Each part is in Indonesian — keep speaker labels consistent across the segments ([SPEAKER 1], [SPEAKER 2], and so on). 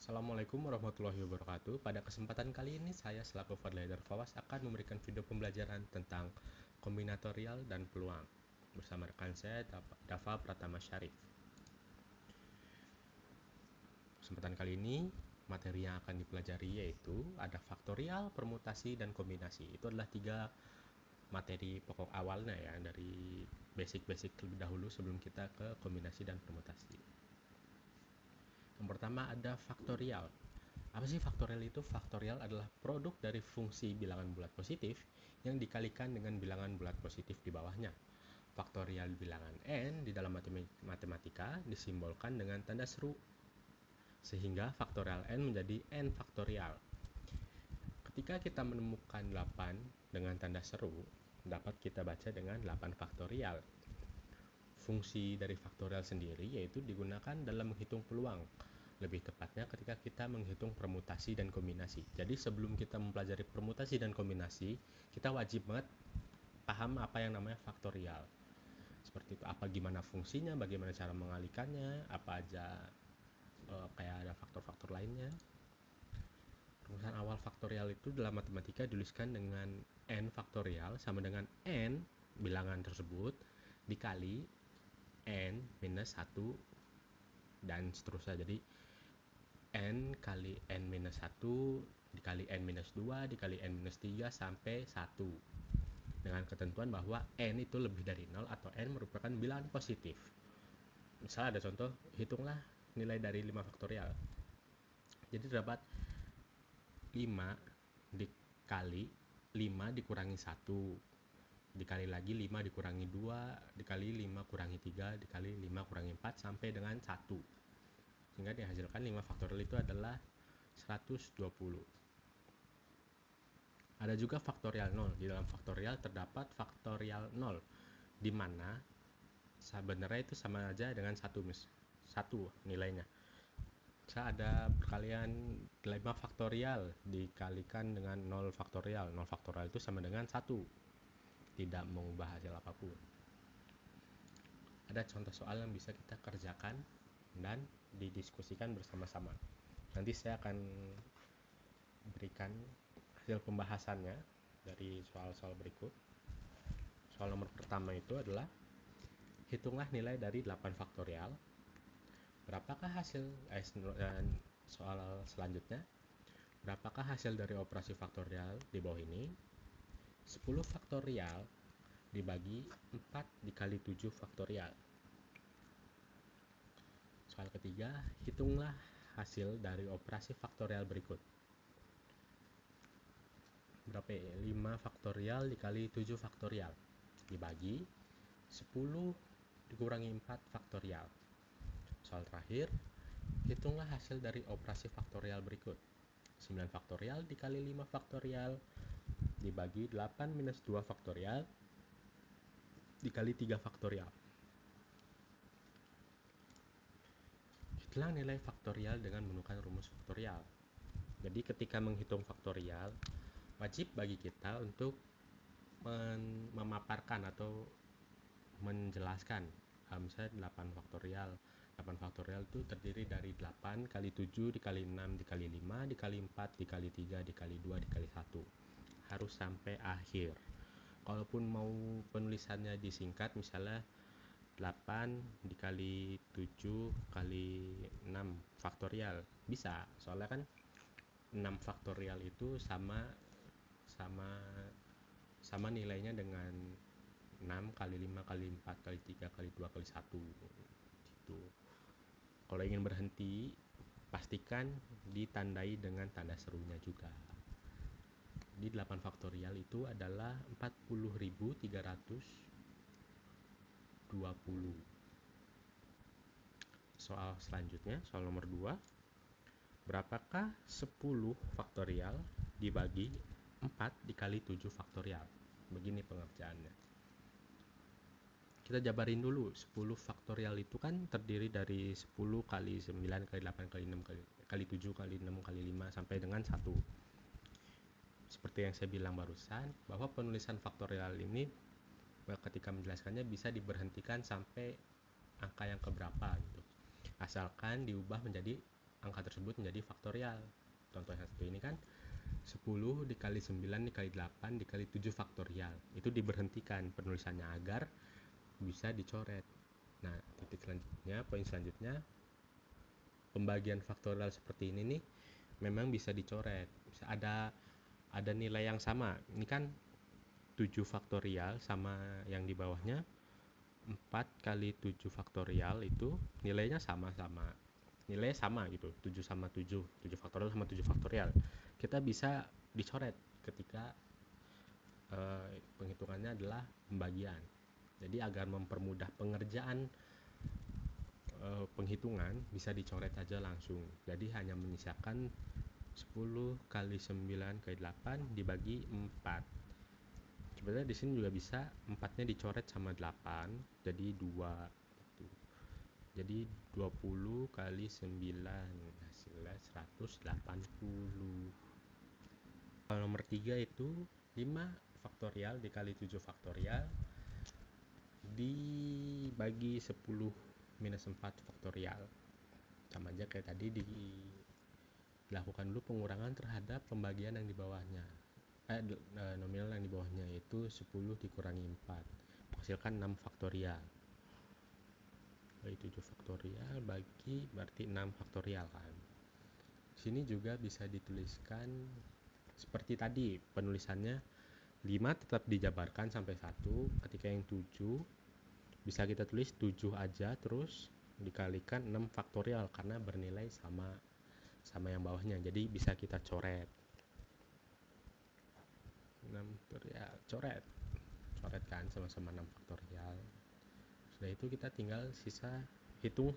[SPEAKER 1] Assalamualaikum warahmatullahi wabarakatuh. Pada kesempatan kali ini saya selaku Fadlaidar Fawas akan memberikan video pembelajaran tentang kombinatorial dan peluang bersama rekan saya Dava Pratama Syarif. Kesempatan kali ini materi yang akan dipelajari yaitu ada faktorial, permutasi, dan kombinasi. Itu adalah tiga materi pokok awalnya ya, dari basic-basic terlebih dahulu sebelum kita ke kombinasi dan permutasi. Yang pertama ada faktorial. Apa sih faktorial itu? Faktorial adalah produk dari fungsi bilangan bulat positif yang dikalikan dengan bilangan bulat positif di bawahnya. Faktorial bilangan n di dalam matematika disimbolkan dengan tanda seru, sehingga faktorial n menjadi n faktorial. Ketika kita menemukan 8 dengan tanda seru, dapat kita baca dengan 8 faktorial. Fungsi dari faktorial sendiri yaitu digunakan dalam menghitung peluang. Lebih tepatnya ketika kita menghitung permutasi dan kombinasi. Jadi sebelum kita mempelajari permutasi dan kombinasi, kita wajib banget paham apa yang namanya faktorial. Seperti itu, apa gimana fungsinya, bagaimana cara mengalikannya, apa aja kayak ada faktor-faktor lainnya. Rumusan awal faktorial itu dalam matematika dituliskan dengan n faktorial sama dengan n bilangan tersebut dikali n minus 1 dan seterusnya. Jadi n kali n minus 1 dikali n minus 2 dikali n minus 3 sampai 1 dengan ketentuan bahwa n itu lebih dari 0 atau n merupakan bilangan positif. Misalnya ada contoh, hitunglah nilai dari 5 faktorial. Jadi terdapat 5 dikali 5 dikurangi 1 dikali lagi 5 dikurangi 2 dikali 5 kurangi 3 dikali 5 kurangi 4 sampai dengan 1, sehingga dihasilkan 5 faktorial itu adalah 120. Ada juga faktorial 0. Di dalam faktorial terdapat faktorial 0 di mana sebenarnya itu sama aja dengan 1 nilainya. Bisa ada perkalian 5 faktorial dikalikan dengan 0 faktorial. 0 faktorial itu sama dengan 1. Tidak mengubah hasil apapun. Ada contoh soal yang bisa kita kerjakan dan didiskusikan bersama-sama. Nanti saya akan berikan hasil pembahasannya dari soal-soal berikut. Soal nomor pertama itu adalah hitunglah nilai dari 8 faktorial. Berapakah hasil soal selanjutnya? Berapakah hasil dari operasi faktorial di bawah ini? 10 faktorial dibagi 4 dikali 7 faktorial. Soal ketiga, hitunglah hasil dari operasi faktorial berikut. Berapa ya? 5 faktorial dikali 7 faktorial dibagi 10 dikurangi 4 faktorial. Soal terakhir, hitunglah hasil dari operasi faktorial berikut. 9 faktorial dikali 5 faktorial dibagi 8 minus 2 faktorial dikali 3 faktorial. Hitunglah nilai faktorial dengan menggunakan rumus faktorial. Jadi ketika menghitung faktorial, wajib bagi kita untuk memaparkan atau menjelaskan misalnya 8 faktorial. 8 faktorial itu terdiri dari 8 kali 7 dikali 6 dikali 5 dikali 4 dikali 3 dikali 2 dikali 1. Harus sampai akhir. Kalaupun mau penulisannya disingkat, misalnya 8 dikali 7 kali 6 faktorial, bisa. Soalnya kan 6 faktorial itu sama nilainya dengan 6 kali 5 kali 4 kali 3 kali 2 kali 1 gitu. Kalau ingin berhenti, pastikan ditandai dengan tanda serunya juga. Di 8 faktorial itu adalah 40.320. Soal selanjutnya, soal nomor 2. Berapakah 10 faktorial dibagi 4 dikali 7 faktorial? Begini pengerjaannya. Kita jabarin dulu. 10 faktorial itu kan terdiri dari 10 kali 9 kali 8 kali 6 kali 7 kali 6 kali 5 sampai dengan 1. Seperti yang saya bilang barusan, bahwa penulisan faktorial ini ketika menjelaskannya bisa diberhentikan sampai angka yang keberapa gitu. Asalkan diubah menjadi angka tersebut menjadi faktorial. Contoh yang satu ini kan 10 dikali 9 dikali 8 dikali 7 faktorial. Itu diberhentikan penulisannya agar bisa dicoret. Nah, poin selanjutnya, pembagian faktorial seperti ini nih memang bisa dicoret. Bisa ada nilai yang sama. Ini kan 7 faktorial sama yang di bawahnya 4 kali 7 faktorial itu nilainya sama-sama. Nilainya sama gitu, 7 sama 7, 7 faktorial sama 7 faktorial. Kita bisa dicoret ketika penghitungannya adalah pembagian. Jadi agar mempermudah pengerjaan penghitungan bisa dicoret aja langsung. Jadi hanya menyisakan 10 kali 9 kali 8 dibagi 4. Sebenarnya di sini juga bisa 4-nya dicoret sama 8 jadi 2 gitu. Jadi 20 kali 9 hasilnya 180. Kalau nomor 3 itu 5 faktorial dikali 7 faktorial dibagi 10 minus 4 faktorial. Sama aja kayak tadi, dilakukan dulu pengurangan terhadap pembagian yang di bawahnya. Nominal yang di bawahnya yaitu 10 dikurangi 4 menghasilkan 6 faktorial. Bagi 7 faktorial bagi berarti 6 faktorial kan. Sini juga bisa dituliskan seperti tadi penulisannya, 5 tetap dijabarkan sampai 1. Ketika yang 7 bisa kita tulis 7 aja terus dikalikan 6 faktorial karena bernilai sama yang bawahnya, jadi bisa kita coret. 6 faktorial coret kan sama-sama 6 faktorial. Setelah itu kita tinggal hitung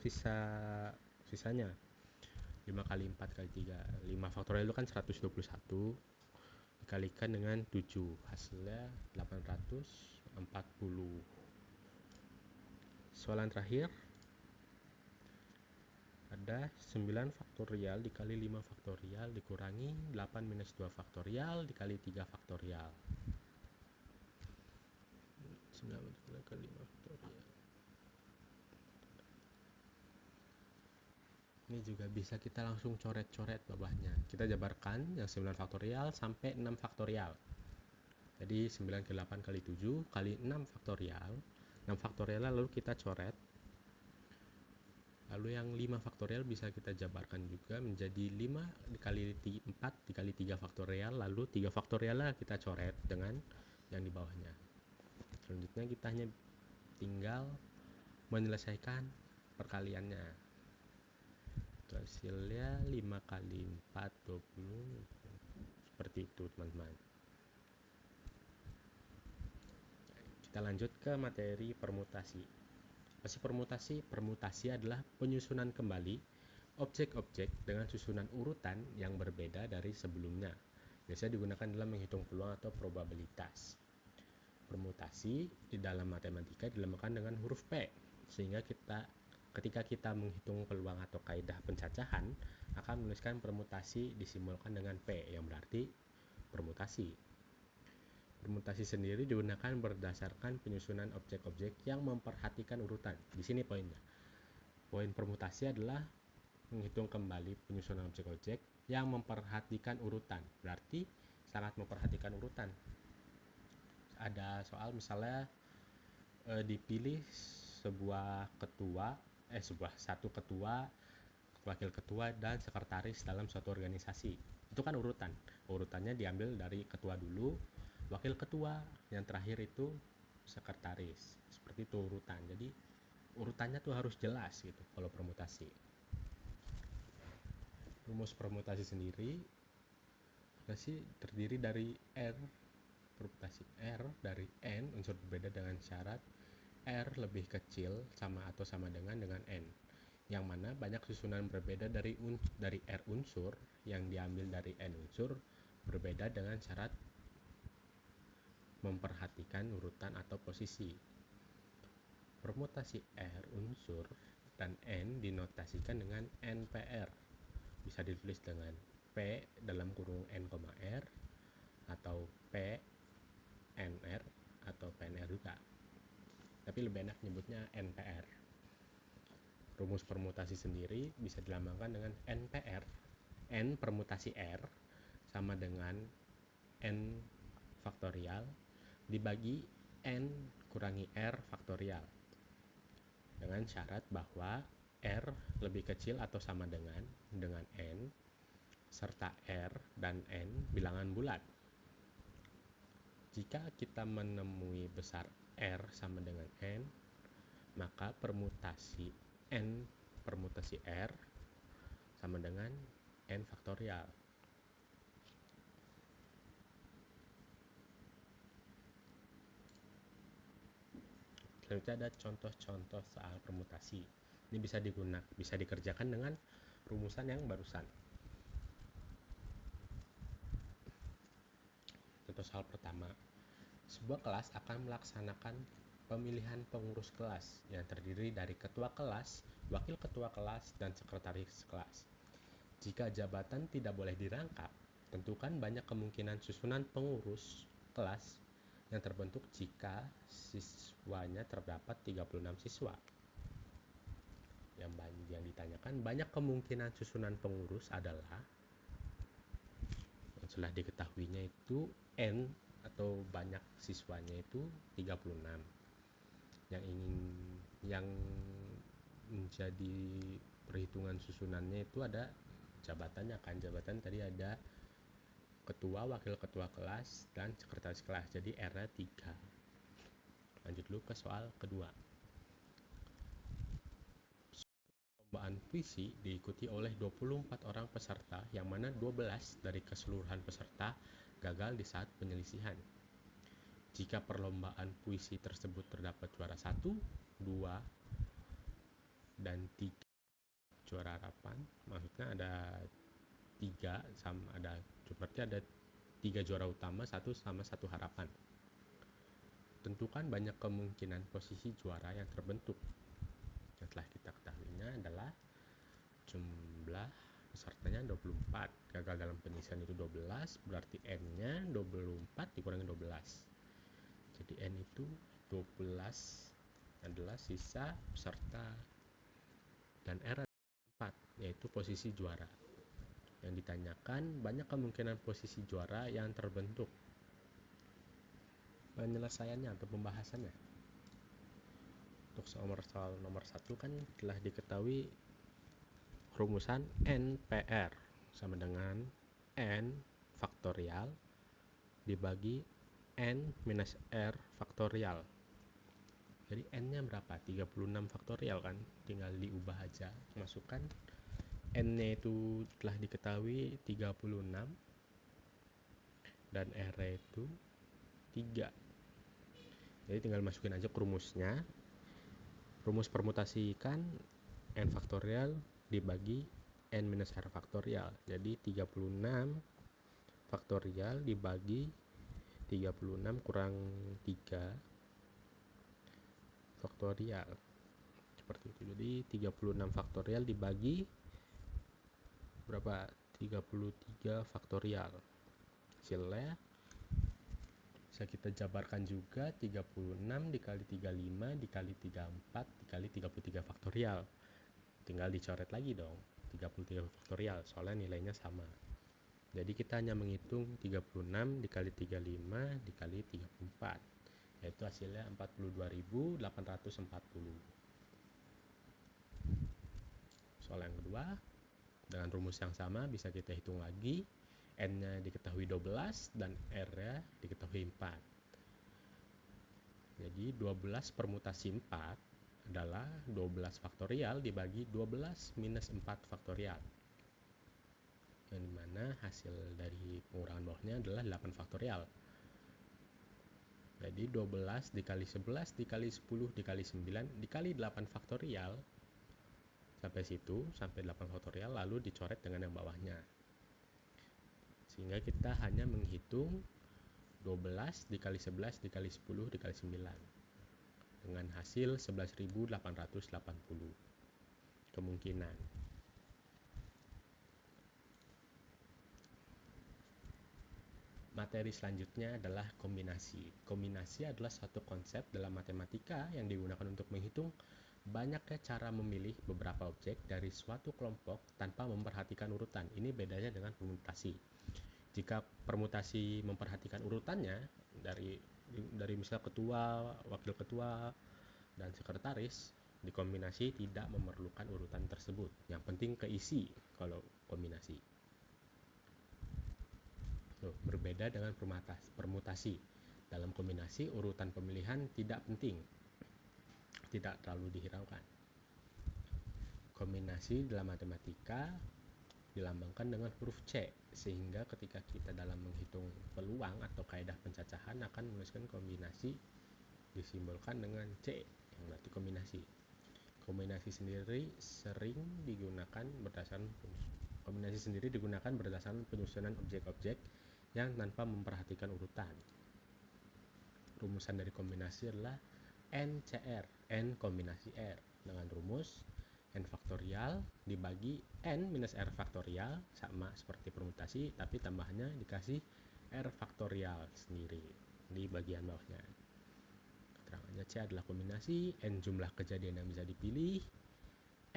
[SPEAKER 1] sisanya. 5 kali 4 kali 3, 5 faktorial itu kan 121 dikalikan dengan 7 hasilnya 840. Soalan terakhir ada 9 faktorial dikali 5 faktorial dikurangi 8 minus 2 faktorial dikali 3 faktorial. 9 kali 5 faktorial. Ini juga bisa kita langsung coret-coret bawahnya. Kita jabarkan yang 9 faktorial sampai 6 faktorial. Jadi 9 kali 8 kali 7 kali 6 faktorial. 6 faktorial lalu kita coret. Lalu yang 5 faktorial bisa kita jabarkan juga menjadi 5 dikali 4 dikali 3 faktorial. Lalu 3 faktorial kita coret dengan yang di bawahnya. Selanjutnya kita hanya tinggal menyelesaikan perkaliannya. Hasilnya 5 kali 4 20. Seperti itu teman-teman. Kita lanjut ke materi permutasi. Permutasi adalah penyusunan kembali objek-objek dengan susunan urutan yang berbeda dari sebelumnya. Biasanya digunakan dalam menghitung peluang atau probabilitas. Permutasi di dalam matematika dinamakan dengan huruf P, sehingga ketika kita menghitung peluang atau kaidah pencacahan akan menuliskan permutasi disimbolkan dengan P yang berarti permutasi. Permutasi sendiri digunakan berdasarkan penyusunan objek-objek yang memperhatikan urutan. Di sini poinnya. Poin permutasi adalah menghitung kembali penyusunan objek-objek yang memperhatikan urutan. Berarti sangat memperhatikan urutan. Ada soal misalnya dipilih satu ketua, wakil ketua dan sekretaris dalam suatu organisasi. Itu kan urutan. Urutannya diambil dari ketua dulu, wakil ketua, yang terakhir itu sekretaris. Seperti itu urutan. Jadi urutannya tuh harus jelas gitu kalau permutasi. Rumus permutasi sendiri terdiri dari permutasi R dari N unsur berbeda dengan syarat R lebih kecil sama atau sama dengan N, yang mana banyak susunan berbeda dari R unsur yang diambil dari N unsur berbeda dengan syarat memperhatikan urutan atau posisi. Permutasi R unsur dan N dinotasikan dengan NPR. Bisa ditulis dengan P dalam kurung N, R atau P NR atau PNR juga. Tapi lebih enak nyebutnya NPR. Rumus permutasi sendiri bisa dilambangkan dengan NPR. N permutasi R sama dengan N faktorial dibagi N kurangi R faktorial. Dengan syarat bahwa R lebih kecil atau sama dengan N, serta R dan N bilangan bulat. Jika kita menemui besar R sama dengan N, maka permutasi N permutasi R sama dengan N faktorial. Selanjutnya ada contoh-contoh soal permutasi. Ini bisa dikerjakan dengan rumusan yang barusan. Contoh soal pertama. Sebuah kelas akan melaksanakan pemilihan pengurus kelas yang terdiri dari ketua kelas, wakil ketua kelas, dan sekretaris kelas. Jika jabatan tidak boleh dirangkap, tentukan banyak kemungkinan susunan pengurus kelas yang terbentuk jika siswanya terdapat 36 siswa. Yang ditanyakan banyak kemungkinan susunan pengurus adalah yang sudah diketahuinya itu N atau banyak siswanya itu 36. Yang menjadi perhitungan susunannya itu ada jabatannya kan. Jabatan tadi ada ketua, wakil ketua kelas, dan sekretaris kelas. Jadi R-nya 3. Lanjut dulu ke soal kedua. Perlombaan puisi diikuti oleh 24 orang peserta, yang mana 12 dari keseluruhan peserta gagal di saat penyelisihan. Jika perlombaan puisi tersebut terdapat juara 1, 2, dan 3 juara harapan, maksudnya ada 3 sama berarti ada 3 juara utama, 1 sama 1 harapan. Tentukan banyak kemungkinan posisi juara yang terbentuk. Yang telah kita ketahuinya adalah jumlah pesertanya 24, gagal dalam penyisihan itu 12, berarti N-nya 24 dikurangi 12. Jadi N itu 12 adalah sisa peserta, dan R adalah 4, yaitu posisi juara. Yang ditanyakan banyak kemungkinan posisi juara yang terbentuk. Penyelesaiannya atau pembahasannya. Untuk soal nomor 1 kan telah diketahui rumusan NPR sama dengan N faktorial dibagi N minus R faktorial. Jadi N-nya berapa? 36 faktorial kan? Tinggal diubah aja. Masukkan N-nya itu telah diketahui 36 dan R-nya itu 3. Jadi tinggal masukin aja ke rumusnya. Rumus permutasi kan N faktorial dibagi N minus R faktorial. Jadi 36 faktorial dibagi 36 kurang 3 faktorial. Seperti itu. Jadi 36 faktorial dibagi berapa? 33 faktorial. Hasilnya bisa kita jabarkan juga 36 dikali 35 dikali 34 dikali 33 faktorial. Tinggal dicoret lagi dong 33 faktorial, soalnya nilainya sama. Jadi kita hanya menghitung 36 dikali 35 dikali 34, yaitu hasilnya 42.840. Soal yang kedua, dengan rumus yang sama bisa kita hitung lagi. N-nya diketahui 12 dan R-nya diketahui 4. Jadi 12 permutasi 4 adalah 12 faktorial dibagi 12 minus 4 faktorial. Yang dimana hasil dari pengurangan bawahnya adalah 8 faktorial. Jadi 12 dikali 11 dikali 10 dikali 9 dikali 8 faktorial. Sampai situ, sampai 8 faktorial, lalu dicoret dengan yang bawahnya. Sehingga kita hanya menghitung 12 dikali 11 dikali 10 dikali 9 dengan hasil 11.880 kemungkinan. Materi selanjutnya adalah kombinasi. Kombinasi adalah suatu konsep dalam matematika yang digunakan untuk menghitung Banyaknya cara memilih beberapa objek dari suatu kelompok tanpa memperhatikan urutan. Ini bedanya dengan permutasi. Jika permutasi memperhatikan urutannya dari misal ketua, wakil ketua, dan sekretaris, dikombinasi tidak memerlukan urutan tersebut. Yang penting keisi kalau kombinasi. Berbeda dengan permutasi. Dalam kombinasi, urutan pemilihan tidak penting, tidak terlalu dihiraukan. Kombinasi dalam matematika dilambangkan dengan huruf C, sehingga ketika kita dalam menghitung peluang atau kaidah pencacahan akan menuliskan kombinasi disimbolkan dengan C, yang berarti kombinasi. Kombinasi sendiri digunakan berdasarkan penyusunan objek-objek yang tanpa memperhatikan urutan. Rumusan dari kombinasi adalah NCR, N kombinasi R, dengan rumus N faktorial dibagi N minus R faktorial, sama seperti permutasi, tapi tambahannya dikasih R faktorial sendiri di bagian bawahnya. Keterangannya C adalah kombinasi, N jumlah kejadian yang bisa dipilih,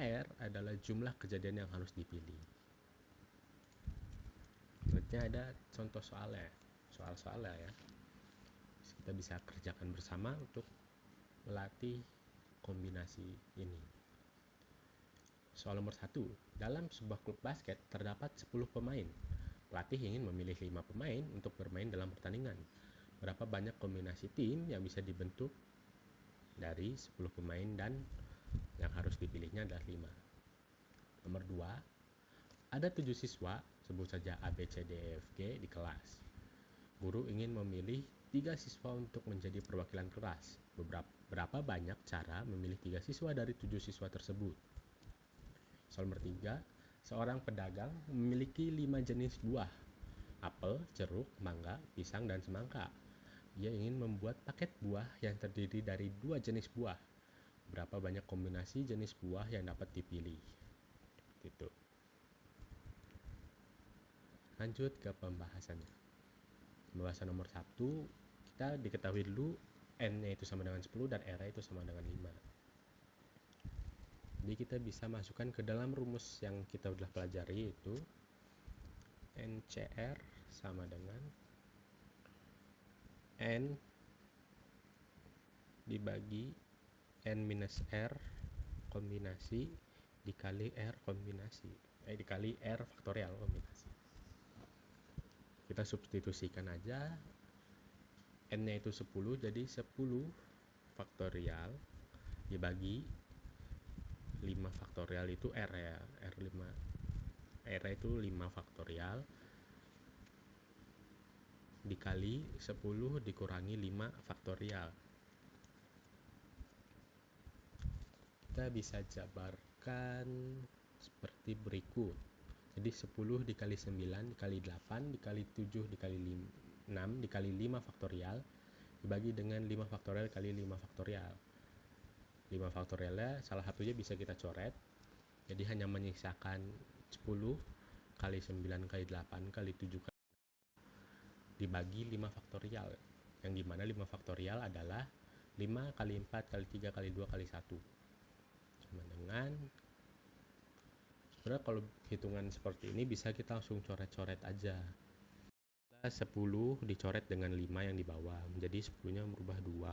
[SPEAKER 1] R adalah jumlah kejadian yang harus dipilih. Selanjutnya ada contoh soal-soalnya ya. Kita bisa kerjakan bersama untuk melatih kombinasi ini. Soal nomor 1. Dalam sebuah klub basket terdapat 10 pemain. Pelatih ingin memilih 5 pemain untuk bermain dalam pertandingan. Berapa banyak kombinasi tim yang bisa dibentuk dari 10 pemain dan yang harus dipilihnya adalah 5. Nomor 2. Ada 7 siswa, sebut saja A, B, C, D, E, F, G di kelas. Guru ingin memilih 3 siswa untuk menjadi perwakilan kelas. Berapa banyak cara memilih 3 siswa dari 7 siswa tersebut? Soal nomor 3. Seorang pedagang memiliki 5 jenis buah. Apel, jeruk, mangga, pisang, dan semangka. Ia ingin membuat paket buah yang terdiri dari 2 jenis buah. Berapa banyak kombinasi jenis buah yang dapat dipilih? Gitu. Lanjut ke pembahasannya. Pembahasan nomor 1, kita diketahui dulu N-nya itu sama dengan 10 dan R-nya itu sama dengan 5. Jadi kita bisa masukkan ke dalam rumus yang kita sudah pelajari, itu NCR sama dengan N dibagi N minus R kombinasi dikali R kombinasi, dikali R faktorial kombinasi. Kita substitusikan aja, N-nya itu 10, jadi 10 faktorial dibagi 5 faktorial itu R ya, R itu 5 faktorial dikali 10 dikurangi 5 faktorial. Kita bisa jabarkan seperti berikut. Jadi 10 dikali 9 dikali 8 dikali 7 dikali 6 dikali 5 faktorial dibagi dengan 5 faktorial kali 5 faktorial. 5 faktorialnya salah satunya bisa kita coret, jadi hanya menyisakan 10 kali 9 kali 8 kali 7 kali dibagi 5 faktorial, yang dimana 5 faktorial adalah 5 kali 4 kali 3 kali 2 kali 1, sama dengan, sebenarnya kalau hitungan seperti ini bisa kita langsung coret-coret aja. 10 dicoret dengan 5 yang di bawah, menjadi 10 nya merubah 2.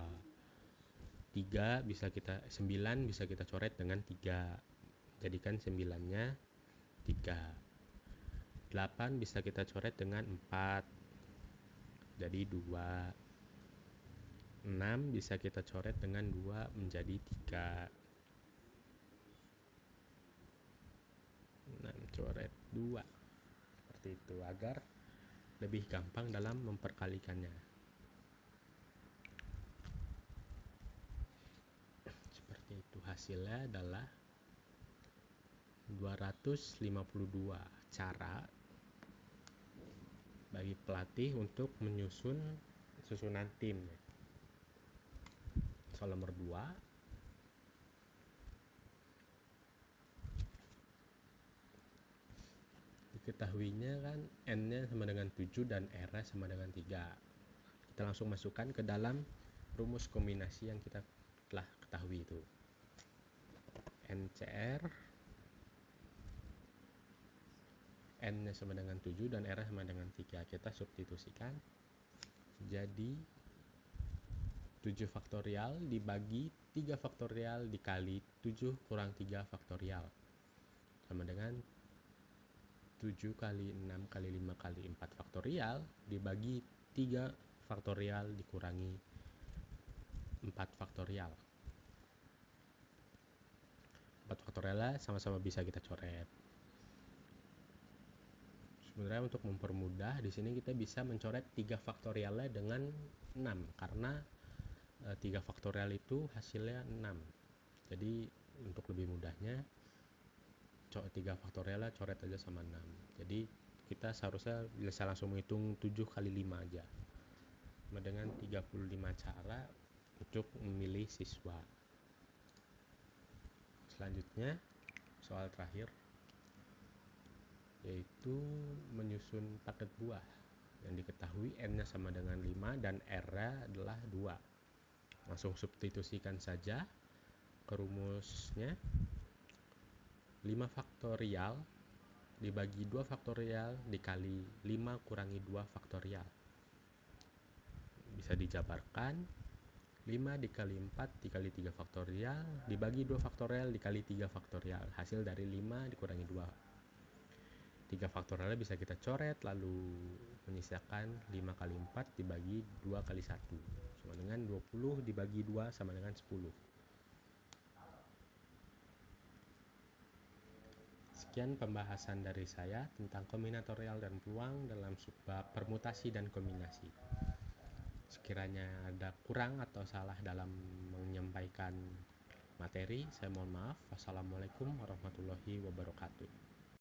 [SPEAKER 1] 9 bisa kita coret dengan 3, jadikan 9-nya 3. 8 bisa kita coret dengan 4, jadi 2. 6 bisa kita coret dengan 2 menjadi 3. 6 coret 2, seperti itu, agar lebih gampang dalam memperkalikannya. Seperti itu, hasilnya adalah 252 cara bagi pelatih untuk menyusun susunan tim. Soal nomor 2, diketahuinya kan N-nya sama dengan 7 dan R-nya sama dengan 3. Kita langsung masukkan ke dalam rumus kombinasi yang kita telah ketahui itu. NCR, N sama dengan 7 dan R sama dengan 3. Kita substitusikan. Jadi 7 faktorial dibagi 3 faktorial dikali 7 kurang 3 faktorial sama dengan 7 kali 6 kali 5 kali 4 faktorial dibagi 3 faktorial dikurangi 4 faktorial. 4 faktorialnya sama-sama bisa kita coret. Sebenarnya untuk mempermudah di sini kita bisa mencoret 3 faktorialnya dengan 6 karena 3 faktorial itu hasilnya 6. Jadi untuk lebih mudahnya 3 faktorialnya coret aja sama 6. Jadi kita seharusnya bisa langsung menghitung 7 kali 5 aja. Sama dengan 35 cara untuk memilih siswa. Selanjutnya soal terakhir yaitu menyusun paket buah yang diketahui n-nya sama dengan 5 dan r-nya adalah 2. Langsung substitusikan saja ke rumusnya. 5 faktorial dibagi 2 faktorial dikali 5 kurangi 2 faktorial. Bisa dijabarkan 5 dikali 4 dikali 3 faktorial dibagi 2 faktorial dikali 3 faktorial. Hasil dari 5 dikurangi 2. 3 faktorialnya bisa kita coret, lalu menyisakan 5 kali 4 dibagi 2 kali 1 sama dengan 20 dibagi 2 sama dengan 10. Sekian pembahasan dari saya tentang kombinatorial dan peluang dalam subbab permutasi dan kombinasi. Sekiranya ada kurang atau salah dalam menyampaikan materi, saya mohon maaf. Wassalamualaikum warahmatullahi wabarakatuh.